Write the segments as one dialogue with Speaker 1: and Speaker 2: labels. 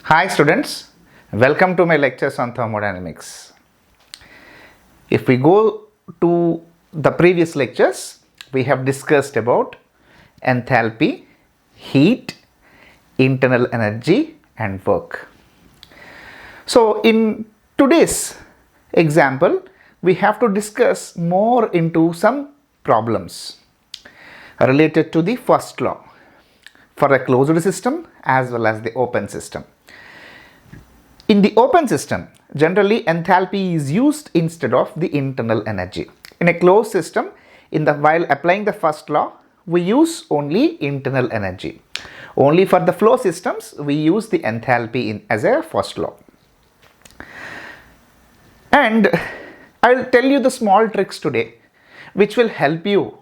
Speaker 1: Hi students, welcome to my lectures on thermodynamics. If we go to the previous lectures, we have discussed about enthalpy, heat, internal energy and work. So in today's example, we have to discuss more into some problems related to the first law for a closed system as well as the open system. In the open system, generally enthalpy is used instead of the internal energy. In a closed system, while applying the first law, we use only internal energy. Only for the flow systems, we use the enthalpy as a first law. And I will tell you the small tricks today, which will help you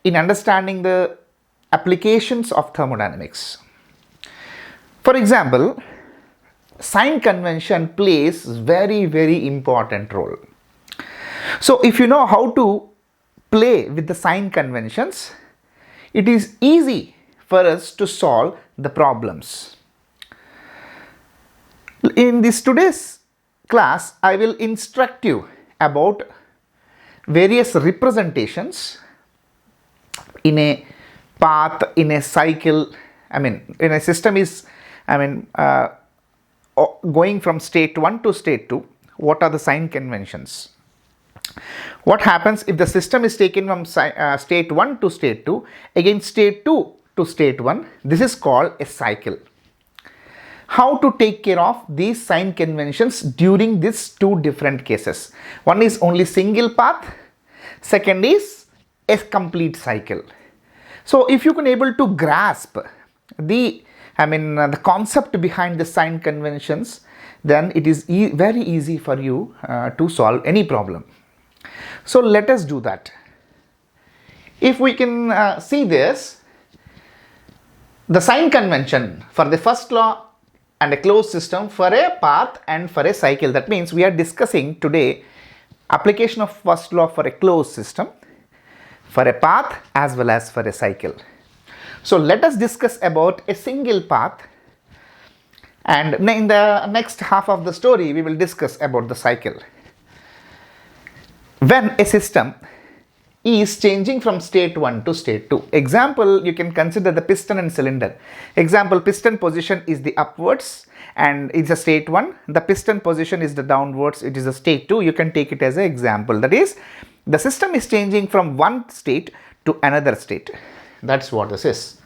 Speaker 1: in understanding the applications of thermodynamics. For example, sign convention plays very important role. So if you know how to play with the sign conventions, it is easy for us to solve the problems. In today's class, I will instruct you about various representations in a path, in a cycle. In a system is going from state 1 to state 2, what are the sign conventions? What happens if the system is taken from state 1 to state 2, again state 2 to state 1, this is called a cycle. How to take care of these sign conventions during these two different cases? One is only single path, second is a complete cycle. So if you can able to grasp the concept behind the sign conventions, then it is very easy for you to solve any problem. So let us do that. If we can see this, the sign convention for the first law and a closed system for a path and for a cycle. That means we are discussing today application of first law for a closed system, for a path as well as for a cycle. So let us discuss about a single path, and in the next half of the story we will discuss about the cycle. When a system is changing from state 1 to state 2, example, you can consider the piston and cylinder. Example, piston position is the upwards and it's a state 1, the piston position is the downwards, it is a state 2. You can take it as an example. That is, the system is changing from one state to another state. That's what this is.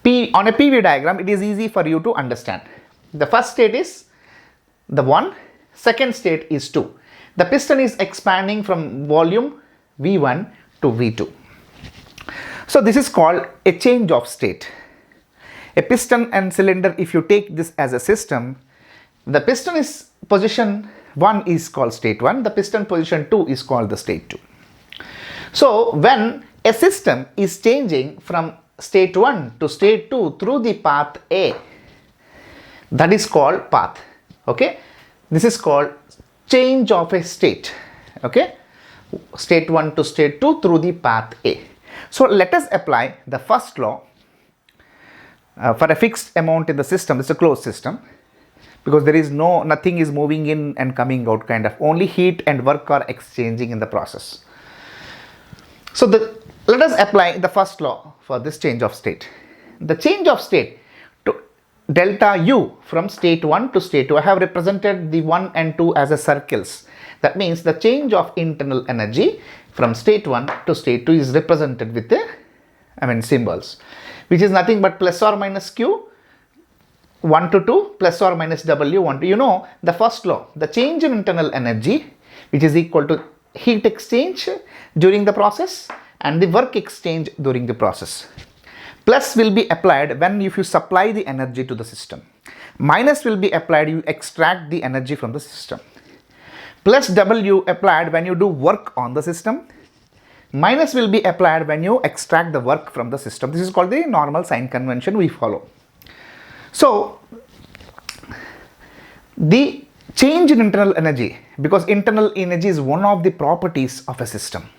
Speaker 1: On a PV diagram, it is easy for you to understand. The first state is the 1, second state is 2. The piston is expanding from volume V1 to V2. So this is called a change of state. A piston and cylinder, if you take this as a system, the piston is position 1 is called state 1, the piston position 2 is called the state 2. So when a system is changing from state 1 to state 2 through the path A, that is called path. Okay, this is called change of a state. Okay, state 1 to state 2 through the path A. So let us apply the first law for a fixed amount in the system. It's a closed system because there is nothing is moving in and coming out, kind of only heat and work are exchanging in the process. So let us apply the first law for this change of state. The change of state to delta U from state 1 to state 2, I have represented the 1 and 2 as a circles. That means the change of internal energy from state 1 to state 2 is represented with the symbols, which is nothing but plus or minus Q 1 to 2 plus or minus W 1 to, you know the first law, the change in internal energy, which is equal to heat exchange during the process and the work exchange during the process. Plus will be applied when if you supply the energy to the system. Minus will be applied, you extract the energy from the system. Plus W applied when you do work on the system. Minus will be applied when you extract the work from the system. This is called the normal sign convention we follow. So the change in internal energy, because internal energy is one of the properties of a system,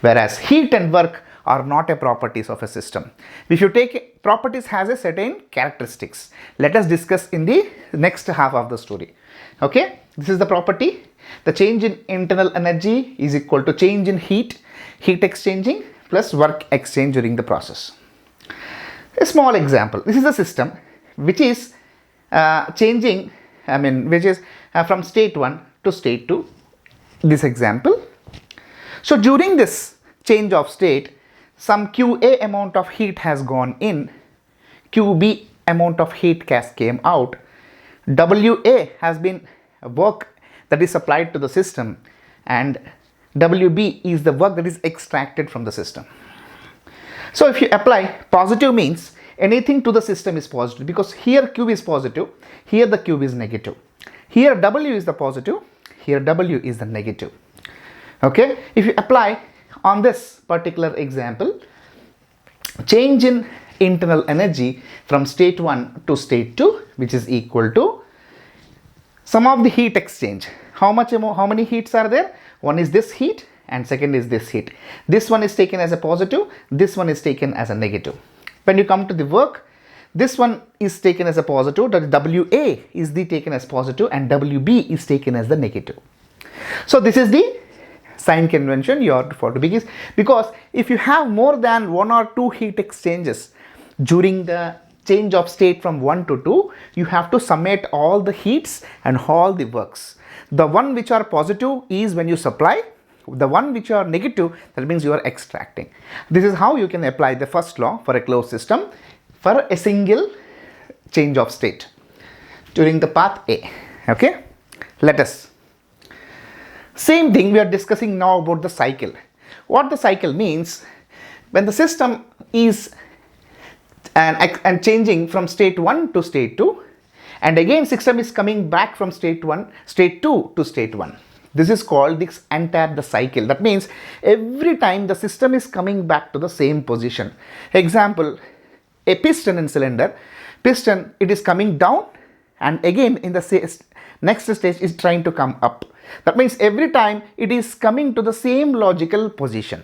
Speaker 1: whereas heat and work are not a properties of a system. If you take properties has a certain characteristics. Let us discuss in the next half of the story. Okay, this is the property. The change in internal energy is equal to change in heat exchanging plus work exchange during the process. A small example. This is a system which is changing, which is from state 1 to state 2. This example. So during this change of state, some QA amount of heat has gone in, QB amount of heat gas came out, WA has been work that is supplied to the system, and WB is the work that is extracted from the system. So if you apply positive means anything to the system is positive, because here Q is positive, here the Q is negative. Here W is the positive, here W is the negative. Okay, if you apply on this particular example, change in internal energy from state 1 to state 2, which is equal to sum of the heat exchange. How many heats are there? One is this heat and second is this heat. This one is taken as a positive, this one is taken as a negative. When you come to the work, this one is taken as a positive, that WA is taken as positive and WB is taken as the negative. So this is the sign convention you have to follow, because if you have more than 1 or 2 heat exchanges during the change of state from 1 to 2, you have to summate all the heats and all the works. The one which are positive is when you supply, the one which are negative, that means you are extracting. This is how you can apply the first law for a closed system for a single change of state during the path A. Okay, let us. Same thing we are discussing now about the cycle. What the cycle means, when the system is and changing from state 1 to state 2, and again system is coming back from state 2 to state 1. This is called this entire the cycle. That means every time the system is coming back to the same position. Example, a piston and cylinder. Piston, it is coming down and again in the next stage is trying to come up. That means every time it is coming to the same logical position.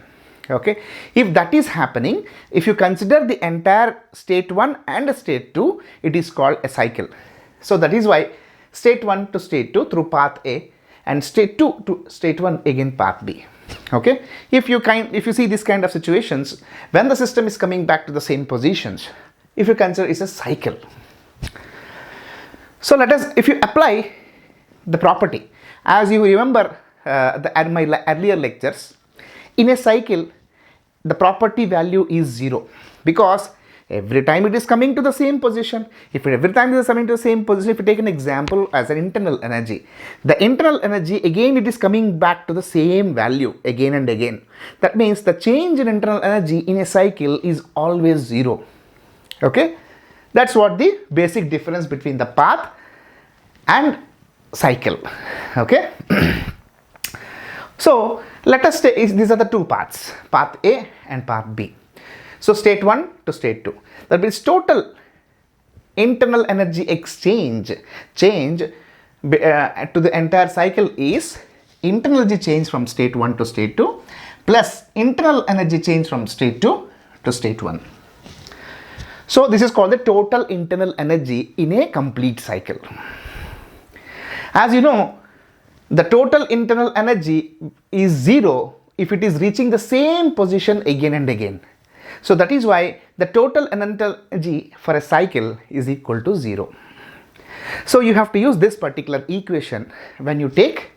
Speaker 1: Okay, if that is happening, if you consider the entire state 1 and state 2, it is called a cycle. So that is why state 1 to state 2 through path A and state 2 to state 1 again path B. Okay, if you see this kind of situations, when the system is coming back to the same positions, if you consider it's a cycle. So let us, if you apply the property, as you remember my earlier lectures, in a cycle the property value is 0, because every time it is coming to the same position. If every time it is coming to the same position, if you take an example as an internal energy, the internal energy again it is coming back to the same value again and again. That means the change in internal energy in a cycle is always 0. Okay, that's what the basic difference between the path and cycle. Okay. So let us say these are the two paths, path A and path B. So state 1 to state 2, that means total internal energy change to the entire cycle is internal energy change from state 1 to state 2 plus internal energy change from state 2 to state 1. So this is called the total internal energy in a complete cycle. As you know, the total internal energy is 0 if it is reaching the same position again and again. So that is why the total internal energy for a cycle is equal to 0. So you have to use this particular equation when you take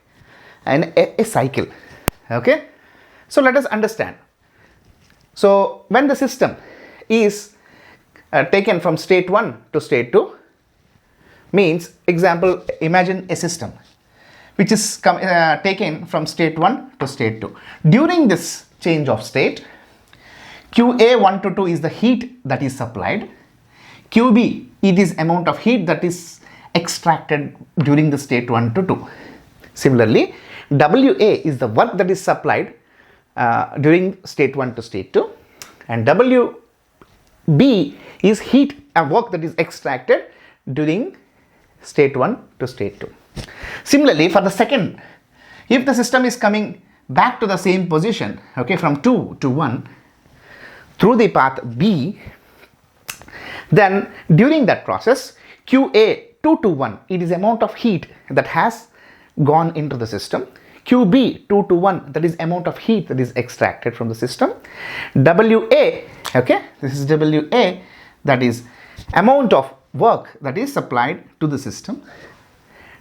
Speaker 1: a cycle. Okay. So let us understand. So when the system is taken from state 1 to state 2, means example, imagine a system which is taken from state 1 to state 2. During this change of state, QA 1 to 2 is the heat that is supplied. QB, it is amount of heat that is extracted during the state 1 to 2. Similarly, WA is the work that is supplied during state 1 to state 2, and WB is heat and work that is extracted during state 1 to state 2. Similarly, for the second, if the system is coming back to the same position, okay, from 2 to 1, through the path B, then during that process QA221, it is amount of heat that has gone into the system. QB221, that is amount of heat that is extracted from the system. WA, okay, this is WA, that is amount of work that is supplied to the system.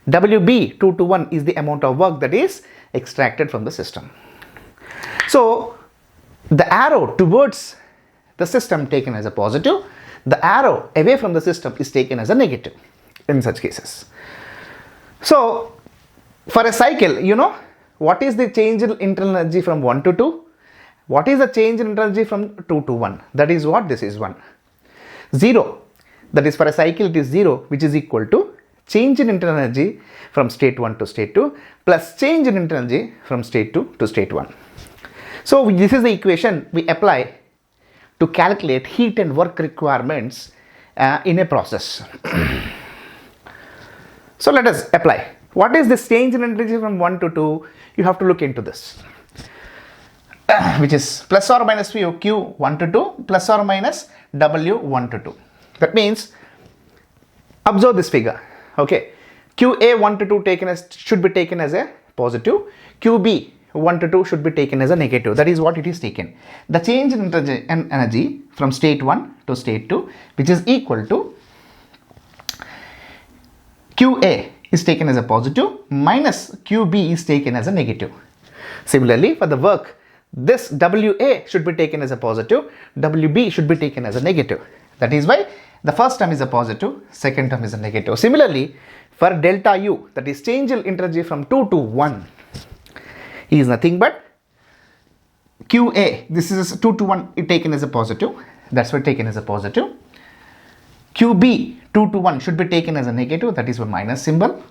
Speaker 1: WB221 is the amount of work that is extracted from the system. So the arrow towards the system taken as a positive, the arrow away from the system is taken as a negative in such cases. So for a cycle, you know, what is the change in internal energy from 1 to 2? What is the change in energy from 2 to 1? That is what? This is 1. 0, that is for a cycle it is 0, which is equal to change in internal energy from state 1 to state 2 plus change in internal energy from state 2 to state 1. So this is the equation we apply to calculate heat and work requirements in a process. So let us apply. What is this change in energy from 1 to 2? You have to look into this, which is plus or minus Q 1 to 2 plus or minus W 1 to 2. That means, observe this figure. Okay, QA 1 to 2 should be taken as a positive. QB 1 to 2 should be taken as a negative. That is what it is taken. The change in energy from state 1 to state 2, which is equal to QA is taken as a positive minus QB is taken as a negative. Similarly, for the work, this WA should be taken as a positive, WB should be taken as a negative. That is why the first term is a positive, second term is a negative. Similarly, for delta U, that is change in energy from 2 to 1, is nothing but QA, this is 2 to 1 taken as a positive, that's why taken as a positive. QB 2 to 1 should be taken as a negative, that is a minus symbol.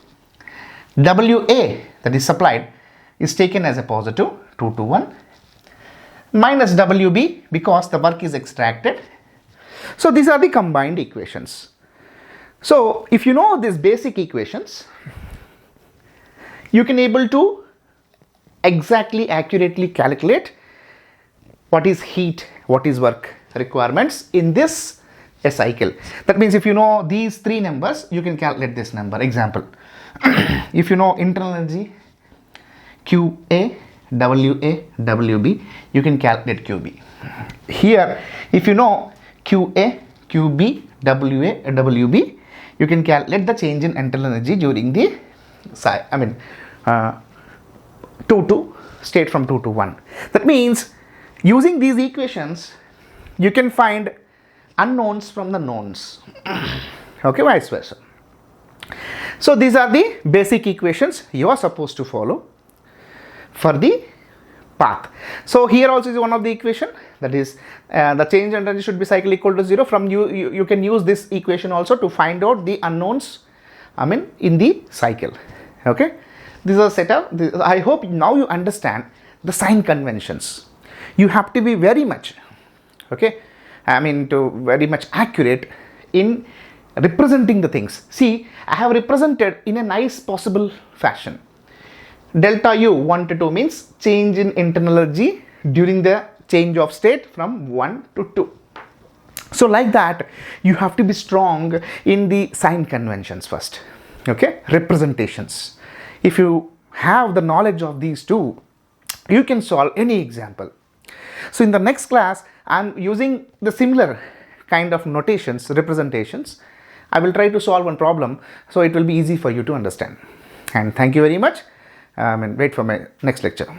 Speaker 1: WA, that is supplied, is taken as a positive, 2 to 1, minus WB because the work is extracted. So these are the combined equations. So if you know these basic equations, you can able to exactly accurately calculate what is heat, what is work requirements in this a cycle. That means if you know these three numbers, you can calculate this number. Example, if you know internal energy QA, WA, WB, you can calculate QB. Here, if you know QA, QB, WA, WB, you can calculate the change in internal energy during the 2 to state from 2 to 1. That means using these equations, you can find unknowns from the knowns. Okay, vice versa. So these are the basic equations you are supposed to follow for the path. So here also is one of the equation, that is the change in energy should be cycle equal to 0. From you can use this equation also to find out the unknowns in the cycle. Okay, this is a setup. I hope now you understand the sign conventions. You have to be very much very much accurate in representing the things. See, I have represented in a nice possible fashion. Delta U 1 to 2 means change in internal energy during the change of state from 1 to 2. So like that, you have to be strong in the sign conventions first. Okay, representations. If you have the knowledge of these two, you can solve any example. So in the next class, I am using the similar kind of notations, representations. I will try to solve one problem, so it will be easy for you to understand. And thank you very much. Wait for my next lecture.